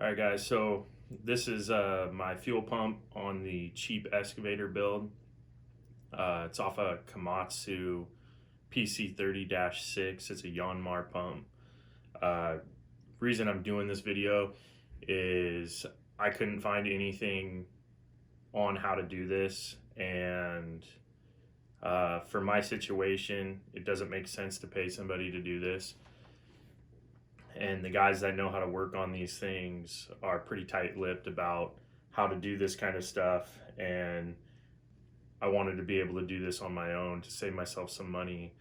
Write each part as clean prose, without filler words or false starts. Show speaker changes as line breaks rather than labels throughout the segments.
All right, guys, so this is my fuel pump on the cheap excavator build. It's off a Komatsu PC30-6. It's a Yanmar pump. Uh, Reason I'm doing this video is I couldn't find anything on how to do this, and for my situation, it doesn't make sense to pay somebody to do this. And the guys that know how to work on these things are pretty tight-lipped about how to do this kind of stuff, and I wanted to be able to do this on my own to save myself some money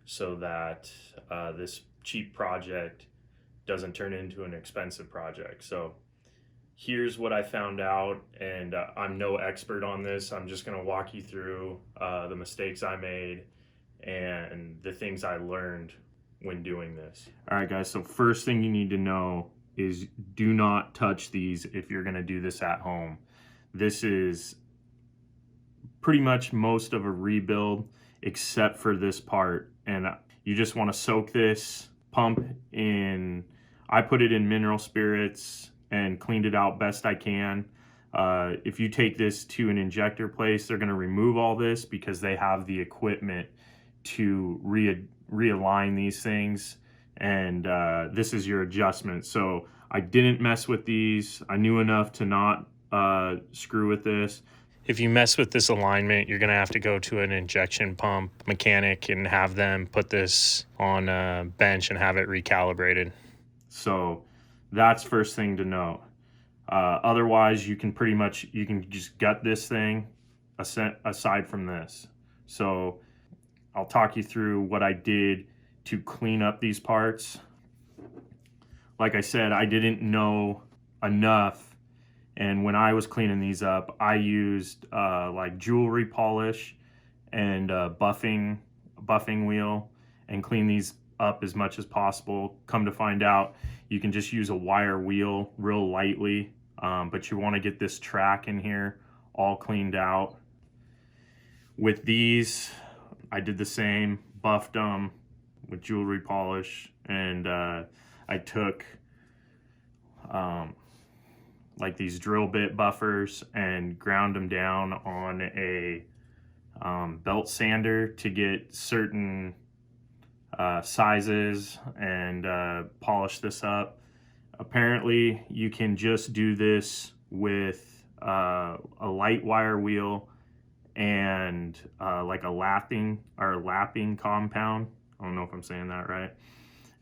so that this cheap project doesn't turn into an expensive project. So here's what I found out, and I'm no expert on this. I'm just going to walk you through the mistakes I made and the things I learned when doing this. All right, guys, so first thing you need to know is do not touch these if you're going to do this at home. This is pretty much most of a rebuild except for this part, and you just want to soak this pump in. I put it in mineral spirits and cleaned it out best I can. If you take this to an injector place, they're going to remove all this because they have the equipment to realign these things, and this is your adjustment. So I didn't mess with these. I knew enough to not screw with this. If you mess with this alignment, you're going to have to go to an injection pump mechanic and have them put this on a bench and have it recalibrated. So that's first thing to know. Otherwise, you can just gut this thing aside from this. So I'll talk you through what I did to clean up these parts. Like I said, I didn't know enough. And when I was cleaning these up, I used like jewelry polish and buffing wheel and clean these up as much as possible. Come to find out, you can just use a wire wheel real lightly, but you want to get this track in here all cleaned out. With these, I did the same, buffed them with jewelry polish, and I took like these drill bit buffers and ground them down on a belt sander to get certain sizes and polish this up. Apparently you can just do this with a light wire wheel and like a lapping compound. I don't know if I'm saying that right.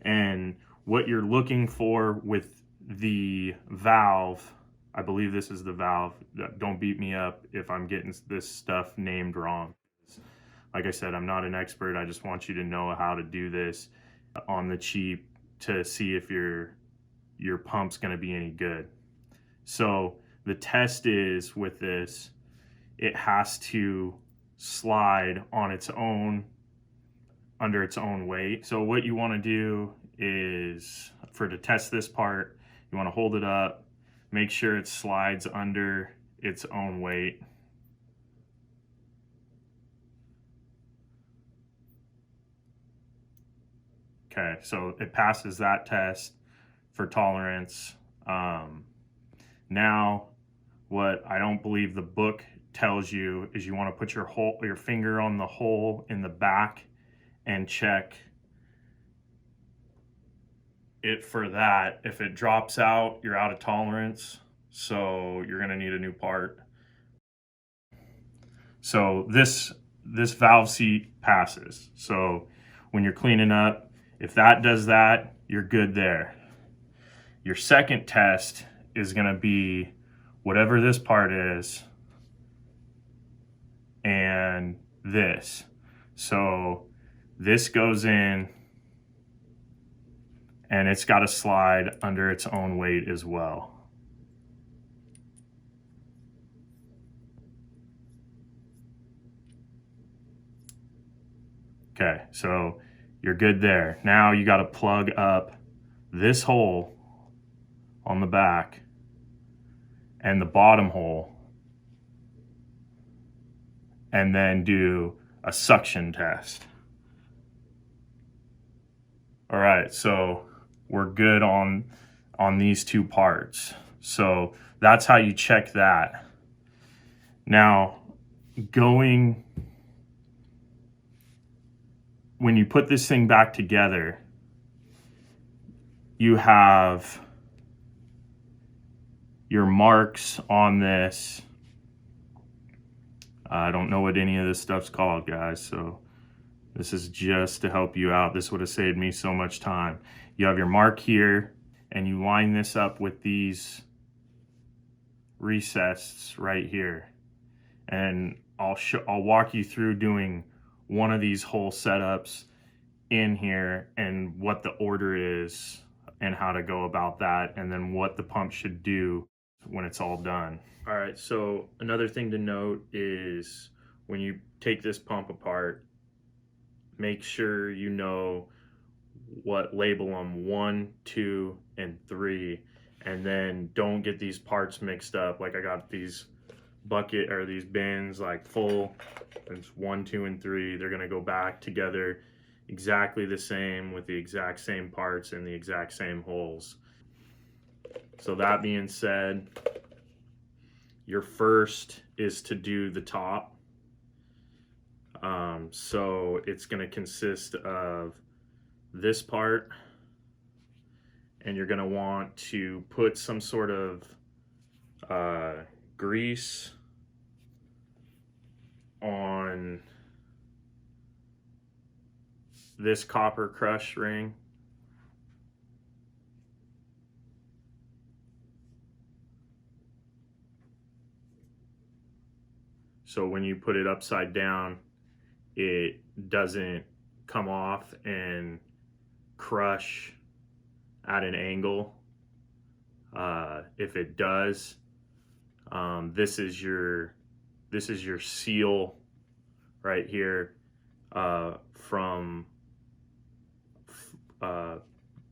And what you're looking for with the valve, I believe this is the valve. Don't beat me up if I'm getting this stuff named wrong. Like I said, I'm not an expert. I just want you to know how to do this on the cheap to see if your pump's going to be any good. So the test is with this, it has to slide on its own under its own weight. So what you want to do is, to test this part, you want to hold it up, make sure it slides under its own weight. Okay, so it passes that test for tolerance. Now, what I don't believe the book tells you is you want to put your finger on the hole in the back and check it for that. If it drops out, you're out of tolerance, so you're going to need a new part. So this valve seat passes. So when you're cleaning up, if that does that, you're good there. Your second test is going to be whatever this part is and this. So this goes in and it's got to slide under its own weight as well. Okay, so you're good there. Now you got to plug up this hole on the back and the bottom hole, and then do a suction test. All right, so we're good on on these two parts. So that's how you check that. Now, when you put this thing back together, you have your marks on this. I don't know what any of this stuff's called, guys, so this is just to help you out. This would have saved me so much time. You have your mark here, and you line this up with these recesses right here. And I'll walk you through doing one of these hole setups in here and what the order is and how to go about that, and then what the pump should do when it's all done. All right, so another thing to note is when you take this pump apart, make sure you know what label them 1, 2, and 3, and then don't get these parts mixed up. Like I got these bucket or these bins like full. It's 1, 2, and 3. They're gonna go back together exactly the same with the exact same parts and the exact same holes. So that being said, your first is to do the top. So it's going to consist of this part, and you're going to want to put some sort of grease on this copper crush ring. So when you put it upside down, it doesn't come off and crush at an angle. If it does, this is your seal right here from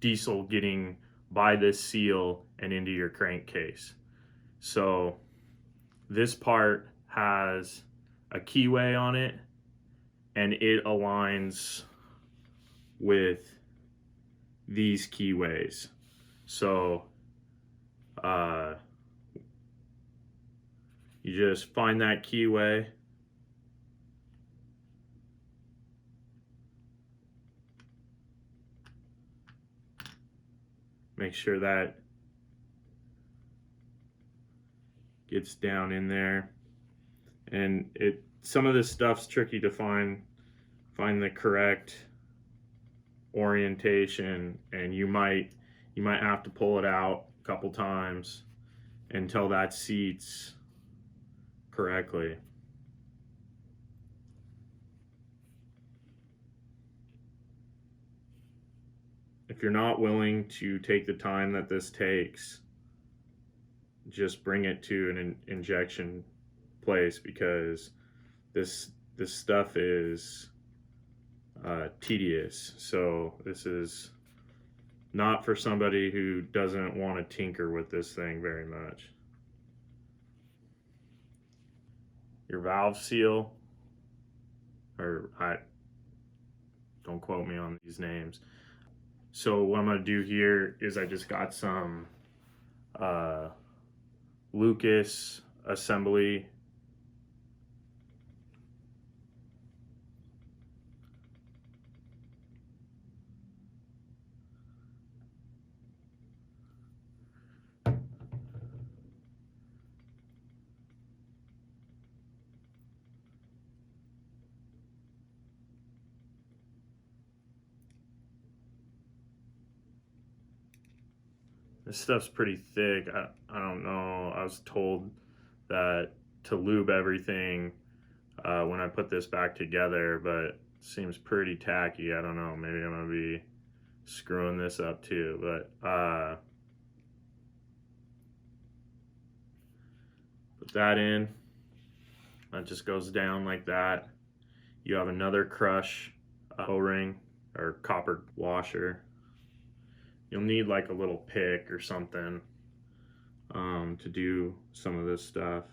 diesel getting by this seal and into your crankcase. So this part has a keyway on it, and it aligns with these keyways. So you just find that keyway, make sure that gets down in there. And some of this stuff's tricky to find the correct orientation, and you might have to pull it out a couple times until that seats correctly. If you're not willing to take the time that this takes, just bring it to an injection place, because this stuff is tedious. So this is not for somebody who doesn't want to tinker with this thing very much. Your valve seal, or don't quote me on these names. So what I'm going to do here is I just got some Lucas assembly. This stuff's pretty thick. I don't know. I was told that to lube everything when I put this back together, but it seems pretty tacky. I don't know. Maybe I'm going to be screwing this up too. But put that in. That just goes down like that. You have another crush O-ring or copper washer. You'll need like a little pick or something to do some of this stuff.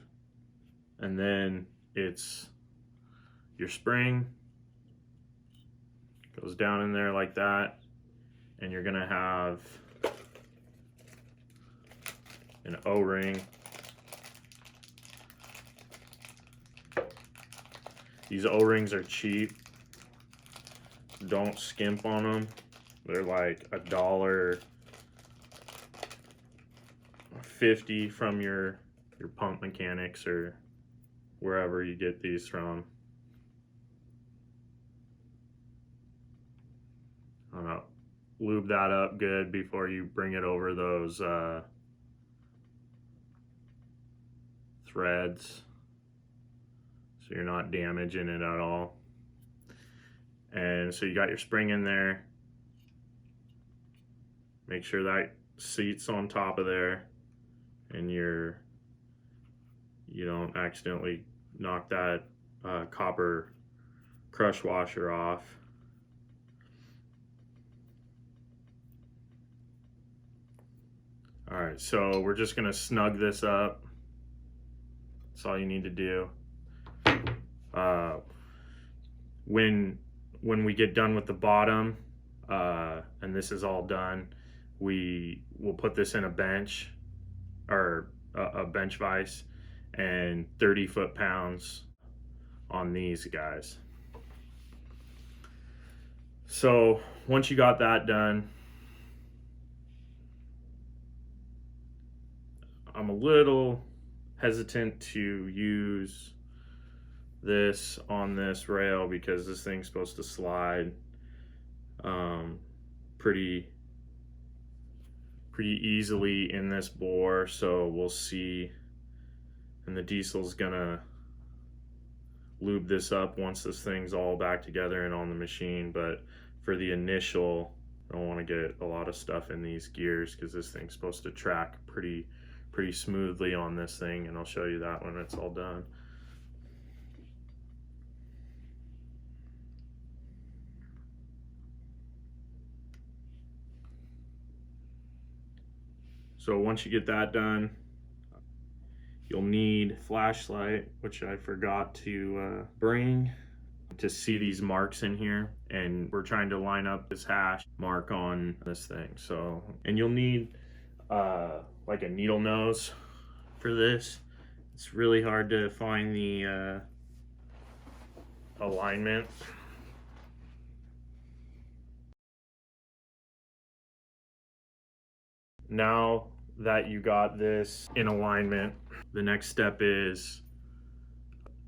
And then it's your spring, goes down in there like that, and you're gonna have an O-ring. These O-rings are cheap. Don't skimp on them. They're like $1.50 from your pump mechanics or wherever you get these from. Lube that up good before you bring it over those threads, so you're not damaging it at all. And so you got your spring in there. Make sure that seat's on top of there, and you don't accidentally knock that copper crush washer off. All right, so we're just gonna snug this up. That's all you need to do. When we get done with the bottom, and this is all done, we will put this in a bench, or a bench vise, and 30 foot-pounds on these guys. So once you got that done, I'm a little hesitant to use this on this rail because this thing's supposed to slide pretty easily in this bore, so we'll see. And the diesel's gonna lube this up once this thing's all back together and on the machine, but for the initial, I don't want to get a lot of stuff in these gears because this thing's supposed to track pretty smoothly on this thing, and I'll show you that when it's all done. So once you get that done, you'll need flashlight, which I forgot to bring, to see these marks in here, and we're trying to line up this hash mark on this thing. So, and you'll need like a needle nose for this. It's really hard to find the alignment. Now that you got this in alignment, the next step is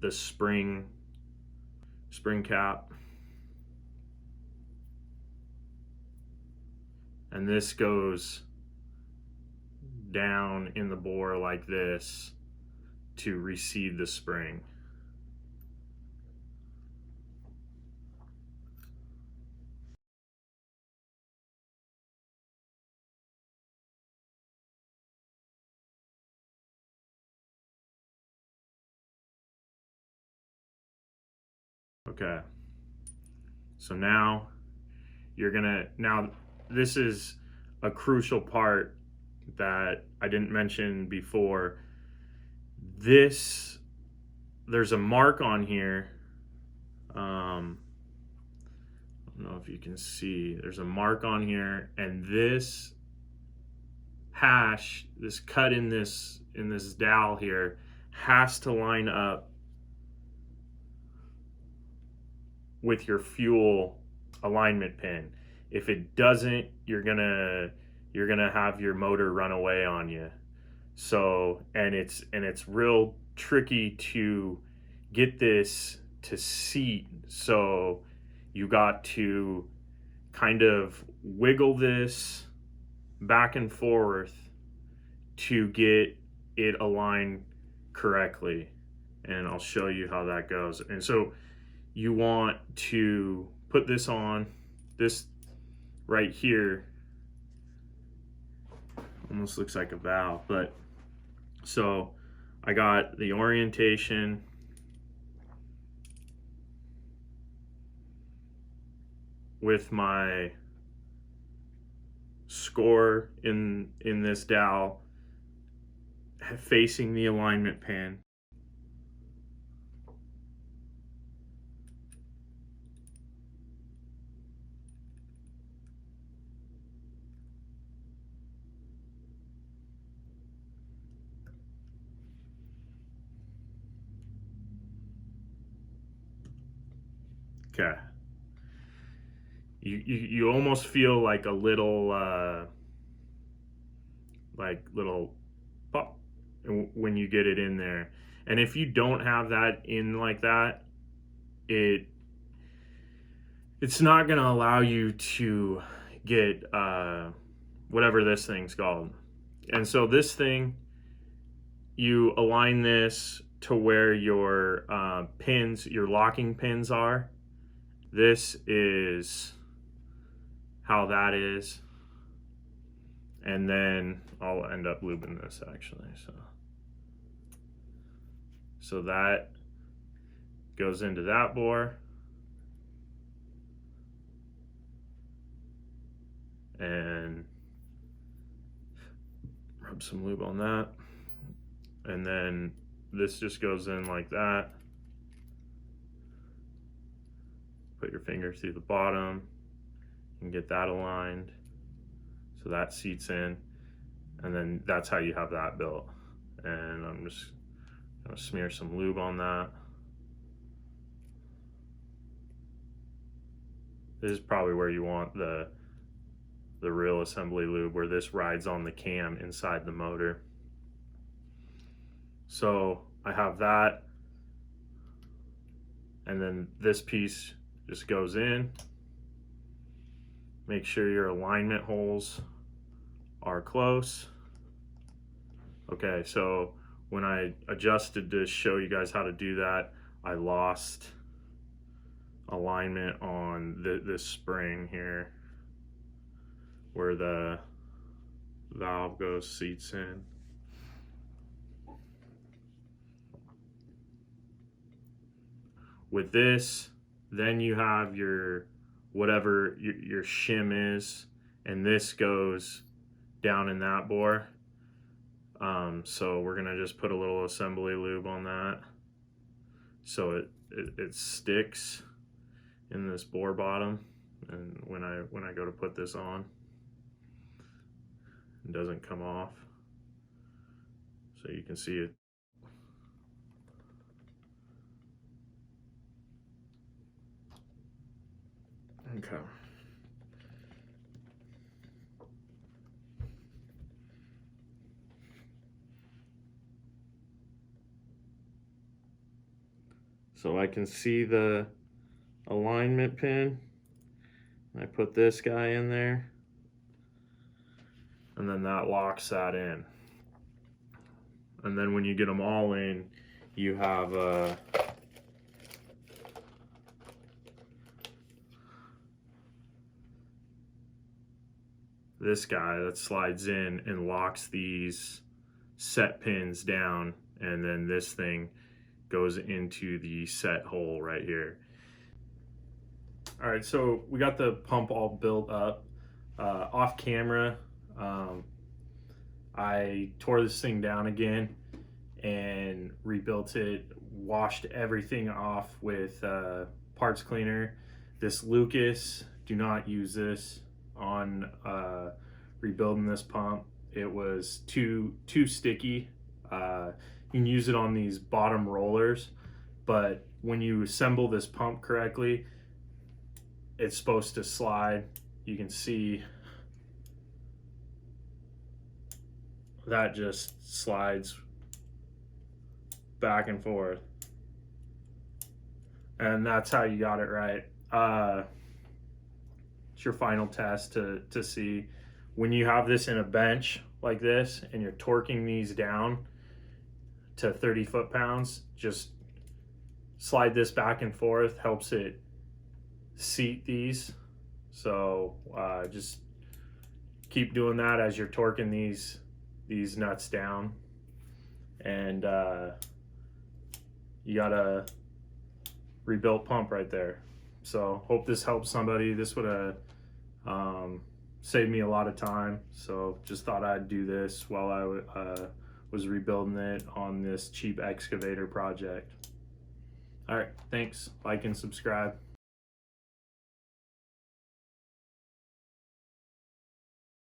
the spring cap. And this goes down in the bore like this to receive the spring. Okay, so now this is a crucial part that I didn't mention before. There's a mark on here. I don't know if you can see, there's a mark on here, and this hash, this cut in this dowel here, has to line up with your fuel alignment pin. If it doesn't, you're gonna have your motor run away on you. So, and it's real tricky to get this to seat, so you got to kind of wiggle this back and forth to get it aligned correctly, and I'll show you how that goes. And so you want to put this on, this right here almost looks like a valve, but so I got the orientation, with my score in this dowel facing the alignment pin. Okay. You almost feel like a little little pop when you get it in there. And if you don't have that in like that, it's not going to allow you to get whatever this thing's called. And so this thing, you align this to where your pins, your locking pins are. This is how that is. And then I'll end up lubing this actually. So that goes into that bore. And rub some lube on that. And then this just goes in like that. Put your finger through the bottom and get that aligned so that seats in, and then that's how you have that built. And I'm just gonna smear some lube on that. This is probably where you want the real assembly lube, where this rides on the cam inside the motor. So I have that, and then this piece just goes in. Make sure your alignment holes are close. Okay, so when I adjusted to show you guys how to do that, I lost alignment on this spring here where the valve goes, seats in. With this, then you have your whatever your shim is, and this goes down in that bore. So we're gonna just put a little assembly lube on that so it sticks in this bore bottom, and when I go to put this on, it doesn't come off. So you can see it. Okay. So I can see the alignment pin. I put this guy in there, and then that locks that in. And then when you get them all in, you have this guy that slides in and locks these set pins down, and then this thing goes into the set hole right here. All right, so we got the pump all built up. Off camera, I tore this thing down again and rebuilt it, washed everything off with parts cleaner. This Lucas, do not use this on rebuilding this pump. It was too sticky. You can use it on these bottom rollers, but when you assemble this pump correctly, it's supposed to slide. You can see that just slides back and forth, and that's how you got it right. It's your final test to see when you have this in a bench like this and you're torquing these down to 30 foot-pounds, just slide this back and forth, helps it seat these. So just keep doing that as you're torquing these nuts down, and you got a rebuilt pump right there. So hope this helps somebody. This would have saved me a lot of time, so just thought I'd do this while I was rebuilding it on this cheap excavator project. All right, thanks. Like and subscribe.